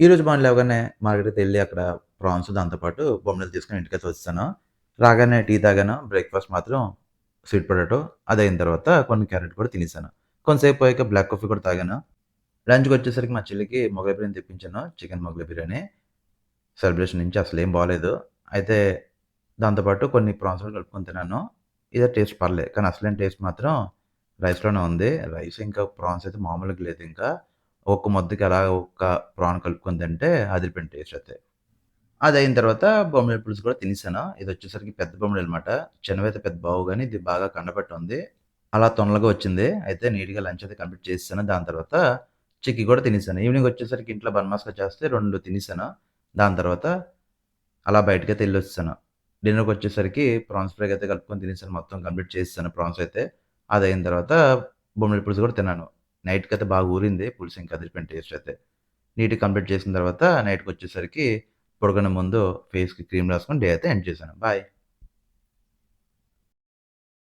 ఈరోజు మార్నింగ్ లేవగానే మార్కెట్‌కెళ్ళి అక్కడ ప్రాన్స్ దాంతో పాటు బొమ్మడీలు తీసుకొని ఇంటికైతే వచ్చేసాను. రాగానే టీ తాగాను. బ్రేక్‌ఫాస్ట్ మాత్రం స్వీట్ పొటాటో. అదయిన తర్వాత కొన్ని క్యారెట్ కూడా తినేసాను. కొంతసేపు పోయాక బ్లాక్ కాఫీ కూడా తాగాను. లంచ్‌కొచ్చేసరికి మా చెల్లికి మొగలై బిర్యానీ తెప్పించాను. చికెన్ మొగలై బిర్యానీ. సెలబ్రేషన్ నుంచి అసలేం బాలేదు. అయితే దాంతో పాటు కొన్ని ప్రాన్స్ కూడా కలుపుకొని తిన్నాను. ఇదే టేస్ట్ పర్లేదు. కానీ అసలైన టేస్ట్ మాత్రం రైస్‌లోనే ఉంది. రైస్ ఇంకా ప్రాన్స్ అయితే మామూలుగా లేదింకా. ఒక్క ముద్దకి అలా ఒక్క ప్రాన్ కలుపుకొని తింటే అదిరిపోయింది టేస్ట్ అయితే. అదయిన తర్వాత బొమ్మడీల పులుసు కూడా తినేసాను. ఇదొచ్చేసరికి పెద్ద బొమ్మడీలనమాట. చిన్నవైతే పెద్ద బాగోవు గానీ, ఇది బాగా కండబట్టి ఉంది. అలా తొనలుగా వచ్చింది. అయితే నీట్‌గా లంచ్ అయితే కంప్లీట్ చేసేసాను. దాని తర్వాత చిక్కీ కూడా తినేసాను. ఈవినింగ్ వచ్చేసరికి ఇంట్లో బన్ మస్కా చేస్తే 2 తినేసాను. దాని తర్వాత అలా బయటకైతే ఎళ్ళొచ్చేసాను. డిన్నర్‌కొచ్చేసరికి ప్రాన్స్ ఫ్రై అయితే కలుపుకొని తినేసాను. మొత్తం కంప్లీట్ చేసేసాను ప్రాన్స్ అయితే. అదయిన తర్వాత బొమ్మడీల పులుసు కూడా తిన్నాను. నైట్‌కైతే బాగా ఊరింది. పులుసు ఇంకా అదిరిపోయింది టేస్ట్ అయితే. నీట్‌గా కంప్లీట్ చేసిన తర్వాత నైట్‌కొచ్చేసరికి పడుకునే ముందు ఫేస్‌కి క్రీమ్ రాసుకొని డే అయితే ఎండ్ చేశాను. బాయ్.